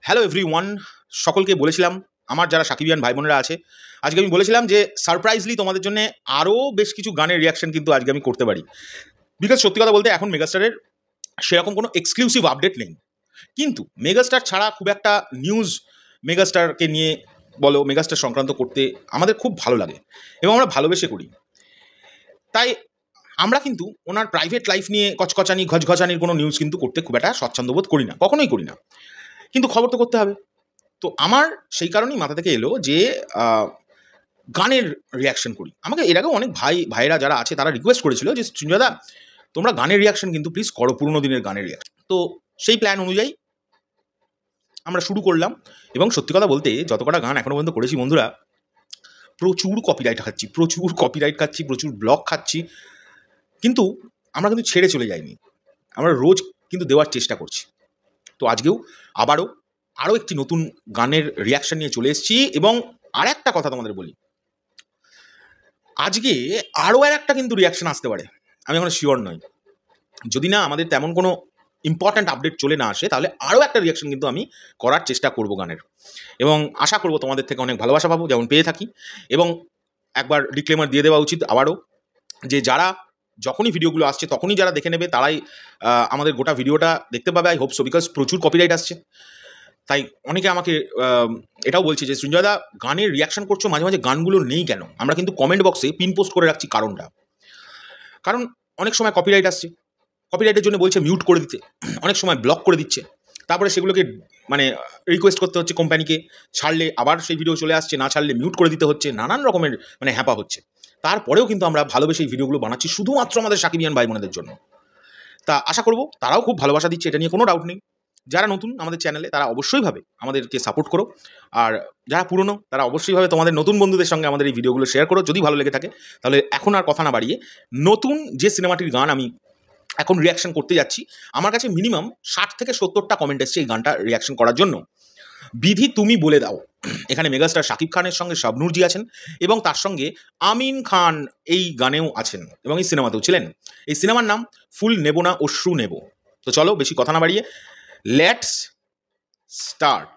Hello everyone, সকলকে বলেছিলাম আমার যারা সাকিবিয়ান ভাই বোনেরা আছে, আজকে আমি বলেছিলাম যে সারপ্রাইজলি তোমাদের জন্য আরও বেশ কিছু গানের রিয়াকশন কিন্তু আজকে আমি করতে পারি। বিকজ সত্যি কথা বলতে এখন মেগাস্টারের সেরকম কোনো এক্সক্লুসিভ আপডেট নেই, কিন্তু মেগাস্টার ছাড়া খুব একটা নিউজ মেগাস্টারকে নিয়ে বলো, মেগাস্টার সংক্রান্ত করতে আমাদের খুব ভালো লাগে এবং আমরা ভালোবেসে করি। তাই আমরা কিন্তু ওনার প্রাইভেট লাইফ নিয়ে কচকচানি ঘচঘচানির কোনো নিউজ কিন্তু করতে খুব একটা স্বচ্ছন্দবোধ করি না, কখনোই করি না, কিন্তু খবর তো করতে হবে। তো আমার সেই কারণেই মাথা থেকে এলো যে গানের রিয়াকশন করি। আমাকে এর আগেও অনেক ভাইরা যারা আছে তারা রিকোয়েস্ট করেছিল যে সঞ্জয়দা তোমরা গানের রিয়াকশন কিন্তু প্লিজ করো, পুরোনো দিনের গানের রিয়াকশন। তো সেই প্ল্যান অনুযায়ী আমরা শুরু করলাম এবং সত্যি কথা বলতে যত কটা গান এখনও পর্যন্ত করেছি বন্ধুরা, প্রচুর কপিরাইট খাচ্ছি, প্রচুর ব্লক খাচ্ছি, কিন্তু আমরা কিন্তু ছেড়ে চলে যাইনি, আমরা রোজ কিন্তু দেওয়ার চেষ্টা করছি। তো আজকেও আরও একটি নতুন গানের রিয়াকশন নিয়ে চলে এসেছি। এবং আর একটা কথা তোমাদের বলি, আজকে আরও একটা কিন্তু রিয়াকশন আসতে পারে, আমি এখন শিওর নই। যদি না আমাদের তেমন কোনো ইম্পর্ট্যান্ট আপডেট চলে না আসে, তাহলে আরও একটা রিয়াকশন কিন্তু আমি করার চেষ্টা করব গানের, এবং আশা করব তোমাদের থেকে অনেক ভালোবাসা পাবো যেমন পেয়ে থাকি। এবং একবার ডিক্লেমার দিয়ে দেওয়া উচিত আবারও, যে যারা যখনই ভিডিওগুলো আসছে তখনই যারা দেখে নেবে তারাই আমাদের গোটা ভিডিওটা দেখতে পাবে। আই হোপ সো, বিকজ প্রচুর কপিরাইট আসছে। তাই অনেকে আমাকে এটাও বলছে যে সঞ্জয়দা গানের রিয়াকশন করছো, মাঝে মাঝে গানগুলো নেই কেন? আমরা কিন্তু কমেন্ট বক্সে পিন পোস্ট করে রাখছি কারণটা, কারণ অনেক সময় কপিরাইট আসছে, কপিরাইটের জন্য বলছে মিউট করে দিতে, অনেক সময় ব্লক করে দিচ্ছে, তারপরে সেগুলোকে মানে রিকোয়েস্ট করতে হচ্ছে কোম্পানিকে, ছাড়লে আবার সেই ভিডিও চলে আসছে, না ছাড়লে মিউট করে দিতে হচ্ছে, নানান রকমের মানে হ্যাপা হচ্ছে। তারপরেও কিন্তু আমরা ভালোবেসে এই ভিডিওগুলো বানাচ্ছি শুধুমাত্র আমাদের সাকিবিয়ান ভাই বোনেদের জন্য। তা আশা করব তারাও খুব ভালোবাসা দিচ্ছে, এটা নিয়ে কোনো ডাউট নেই। যারা নতুন আমাদের চ্যানেলে তারা অবশ্যই ভাবে আমাদেরকে সাপোর্ট করো, আর যারা পুরনো তারা অবশ্যই ভাবে তোমাদের নতুন বন্ধুদের সঙ্গে আমাদের এই ভিডিওগুলো শেয়ার করো যদি ভালো লেগে থাকে। তাহলে এখন আর কথা না বাড়িয়ে নতুন যে সিনেমাটির গান আমি এখন রিয়াকশন করতে যাচ্ছি, আমার কাছে মিনিমাম 60 থেকে 70টা কমেন্ট এসছে এই গানটা রিয়াকশন করার জন্য। বিধি তুমি বলে দাও, এখানে মেগাস্টার শাকিব খানের সঙ্গে শাবনূরজি আছেন এবং তার সঙ্গে আমিন খান এই গানেও আছেন এবং এই সিনেমাতেও ছিলেন। এই সিনেমার নাম ফুল নেব না অশ্রু নেব। তো চলো বেশি কথা না বাড়িয়ে লেটস স্টার্ট।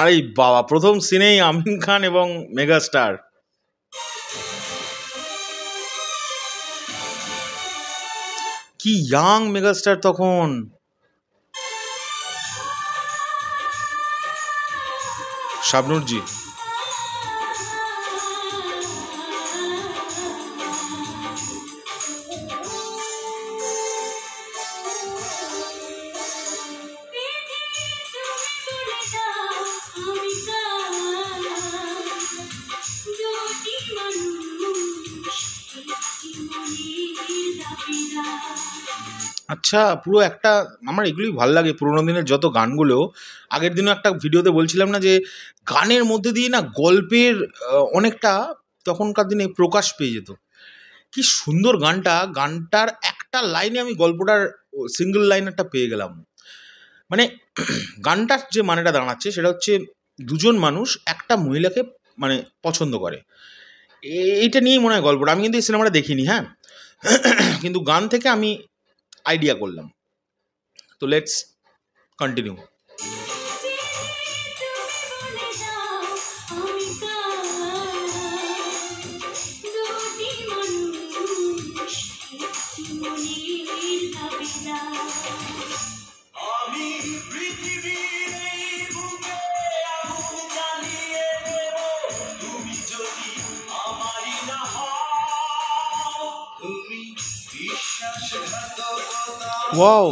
আরে বাবা, প্রথম সিনেই আমিন খান এবং মেগাস্টার। কি ইয়াং মেগাস্টার তখন। শাবনূরজি, আচ্ছা পুরো একটা, আমার এগুলোই ভালো লাগে পুরোনো দিনের যত গানগুলো। আগের দিনও একটা ভিডিওতে বলছিলাম না যে গানের মধ্যে দিয়ে না গল্পের অনেকটা তখনকার দিনে প্রকাশ পেয়ে যেত। কি সুন্দর গানটা, গানটার একটা লাইনে আমি গল্পটার সিঙ্গল লাইন একটা পেয়ে গেলাম। মানে গানটার যে মানেটা দাঁড়াচ্ছে সেটা হচ্ছে দুজন মানুষ একটা মহিলাকে মানে পছন্দ করে, এইটা নিয়েই মনে হয় গল্পটা। আমি কিন্তু এই সিনেমাটা দেখিনি, হ্যাঁ, কিন্তু গান থেকে আমি আইডিয়া করলাম। তো লেটস কন্টিনিউ। ওয়াও,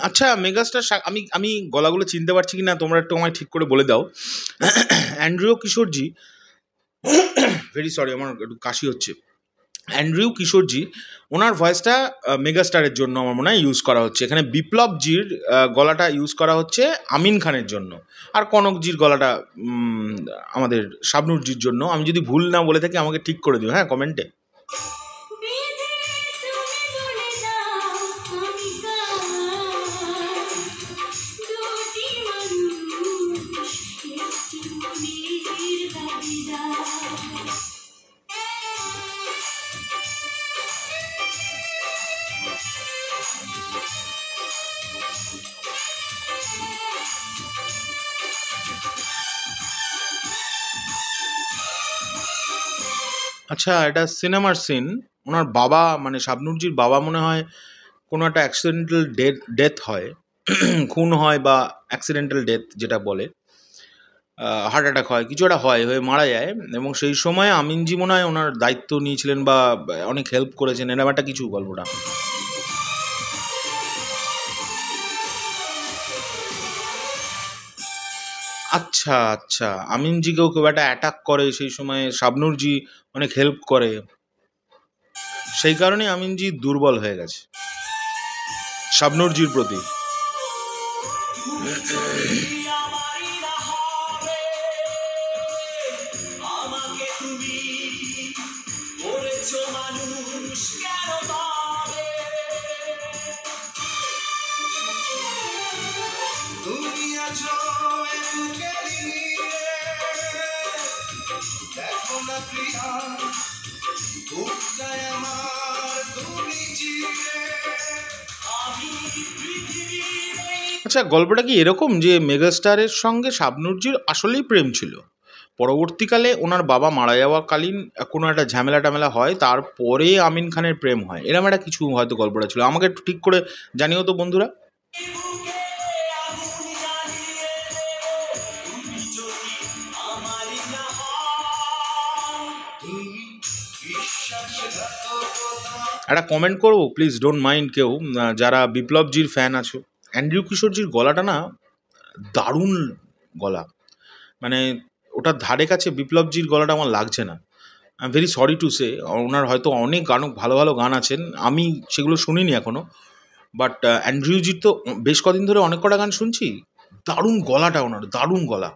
আচ্ছা মেগাস্টার আমি আমি গলাগুলো চিনতে পারছি কি না তোমরা একটু আমায় ঠিক করে বলে দাও। অ্যান্ড্রিউ কিশোরজি, ভেরি সরি আমার একটু কাশি হচ্ছে। অ্যান্ড্রিউ কিশোরজি, ওনার ভয়েসটা মেগাস্টারের জন্য আমার মনে হয় ইউজ করা হচ্ছে। এখানে বিপ্লবজির গলাটা ইউজ করা হচ্ছে আমিন খানের জন্য, আর কনকজির গলাটা আমাদের শাবনূরজির জন্য। আমি যদি ভুল না বলে থাকি আমাকে ঠিক করে দিও, হ্যাঁ, কমেন্টে। আচ্ছা, এটা সিনেমার সিন। ওনার বাবা মানে শাবনূরজির বাবা মনে হয় কোনো একটা অ্যাক্সিডেন্টাল ডেথ হয়, খুন হয় বা অ্যাক্সিডেন্টাল ডেথ যেটা বলে, হার্ট অ্যাটাক হয়, কিছু একটা হয়ে মারা যায়। এবং সেই সময় আমিনজি মনে হয় ওনার দায়িত্ব নিয়েছিলেন বা অনেক হেল্প করেছেন, এরকম একটা কিছু গল্পটা। আচ্ছা আচ্ছা, আমিনজিকেও কেউ একটা অ্যাটাক করে, সেই সময় শাবনূরজি অনেক হেল্প করে, সেই কারণে আমিনজি দুর্বল হয়ে গেছে শাবনূরজির প্রতি। আচ্ছা, গল্পটা কি এরকম যে মেগাস্টারের সঙ্গে শাবনূরজির আসলেই প্রেম ছিল, পরবর্তীকালে ওনার বাবা মারা যাওয়াকালীন কোনো একটা ঝামেলা টামেলা হয়, তারপরে আমিন খানের প্রেম হয়, এরকম একটা কিছু হয়তো গল্পটা ছিল। আমাকে একটু ঠিক করে জানিও তো বন্ধুরা। একটা কমেন্ট করবো প্লিজ, ডোন্ট মাইন্ড কেউ, যারা বিপ্লবজির ফ্যান আছো। অ্যান্ড্রিউ কিশোরজির গলাটা না দারুণ গলা, মানে ওটার ধারে কাছে বিপ্লবজির গলাটা আমার লাগছে না। I am very sorry to say, ওনার হয়তো অনেক গান, ভালো ভালো গান আছেন, আমি সেগুলো শুনিনি এখনও, বাট অ্যান্ড্রিউজির তো বেশ কদিন ধরে অনেক কটা গান শুনছি, দারুণ গলাটা ওনার, দারুণ গলা।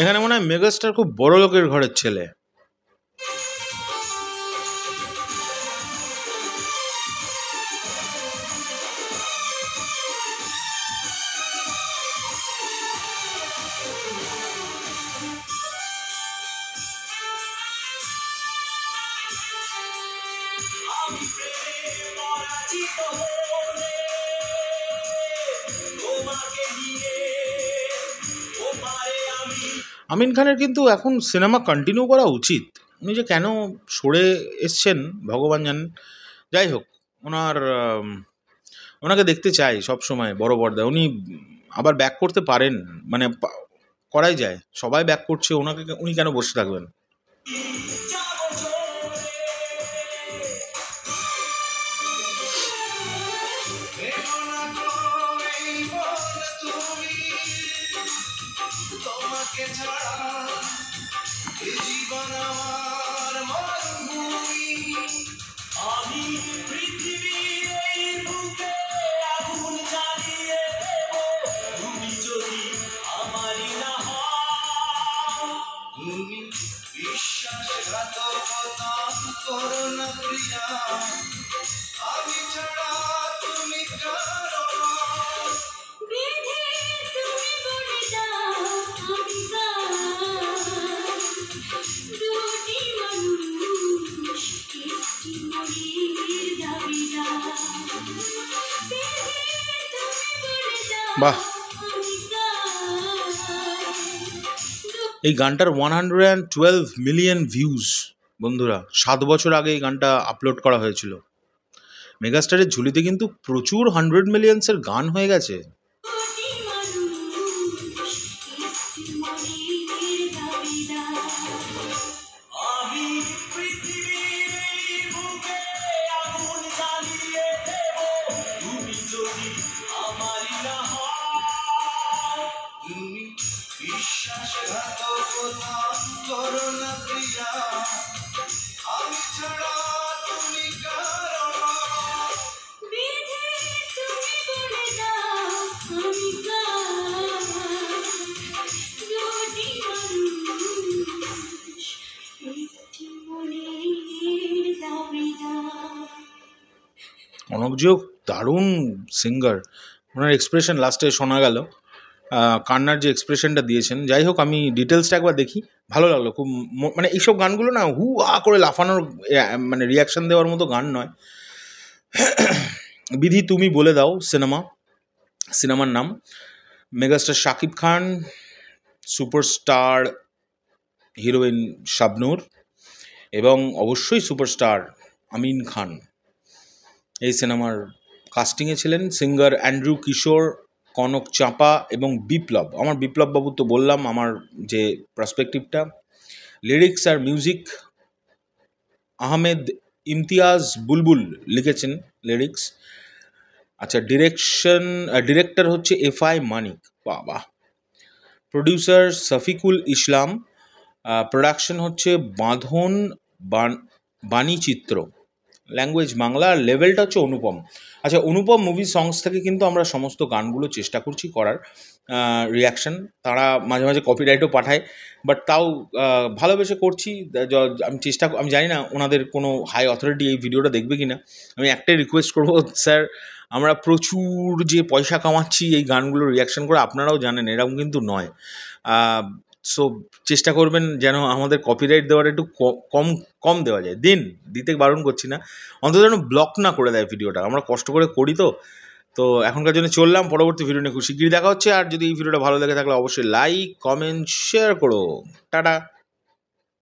এখানে মনে হয় মেগাস্টার খুব বড় লোকের ঘরের ছেলে। আমিন খানের কিন্তু এখন সিনেমা কন্টিনিউ করা উচিত, উনি যে কেন সরে এসছেন ভগবান জানেন। যাই হোক, ওনার ওনাকে দেখতে চাই সব সময় বড় পর্দায়, উনি আবার ব্যাক করতে পারেন, মানে করাই যায়, সবাই ব্যাক করছে, ওনাকে উনি কেন বসে থাকবেন। বাহ, এই গানটার 112 মিলিয়ন ভিউজ বন্ধুরা, 7 বছর আগে এই গানটা আপলোড করা হয়েছিল। মেগাস্টারের ঝুলিতে কিন্তু প্রচুর 100 মিলিয়ন্সের গান হয়ে গেছে। কনকজিও দারুণ সিঙ্গার, ওনার এক্সপ্রেশন লাস্টে শোনা গেল, কান্নার যে এক্সপ্রেশনটা দিয়েছেন। যাই হোক, আমি ডিটেলসটা একবার দেখি, ভালো লাগলো খুব। মানে এইসব গানগুলো না হু আ করে লাফানোর মানে রিয়াকশান দেওয়ার মতো গান নয়। বিধি তুমি বলে দাও সিনেমার নাম। Megastar Shakib Khan, superstar heroine Shabnur এবং অবশ্যই সুপারস্টার আমিন খান এই সিনেমার কাস্টিংয়ে ছিলেন। সিঙ্গার অ্যান্ড্রু কিশোর, কনক চাঁপা এবং বিপ্লব। আমার বিপ্লব বাবু তো বললাম আমার যে পার্সপেক্টিভটা। লিরিক্স আর মিউজিক আহমেদ ইমতিয়াজ বুলবুল লিখেছেন লিরিক্স। আচ্ছা, ডিরেক্টর হচ্ছে FI মানিক, বাবা। প্রডিউসার শফিকুল ইসলাম। প্রোডাকশন হচ্ছে বাঁধন বাণীচিত্র, ল্যাঙ্গুয়েজ বাংলা, আর লেভেলটা হচ্ছে অনুপম। আচ্ছা, অনুপম মুভি সংস থেকে কিন্তু আমরা সমস্ত গানগুলো চেষ্টা করছি করার রিয়াকশান। তারা মাঝে মাঝে কপিরাইটও পাঠায়, বাট তাও ভালোবেসে করছি। আমি জানি না ওনাদের কোনো হাই অথরিটি এই ভিডিওটা দেখবে কি না। আমি একটাই রিকোয়েস্ট করবো, স্যার আমরা প্রচুর যে পয়সা কামাচ্ছি এই গানগুলোর রিয়াকশান করে, আপনারাও জানেন এরকম কিন্তু নয়। সো চেষ্টা করবেন যেন আমাদের কপিরাইট দেওয়ার একটু কম দেওয়া যায়। দিতে বারণ করছি না, অন্তত যেন ব্লক না করে দেয় ভিডিওটা। আমরা কষ্ট করে করি তো এখনকার জন্য চললাম। পরবর্তী ভিডিও নিয়ে খুব শিগগিরই দেখা হচ্ছে। আর যদি এই ভিডিওটা ভালো লেগে থাকলে অবশ্যই লাইক, কমেন্ট, শেয়ার করো। টাটা।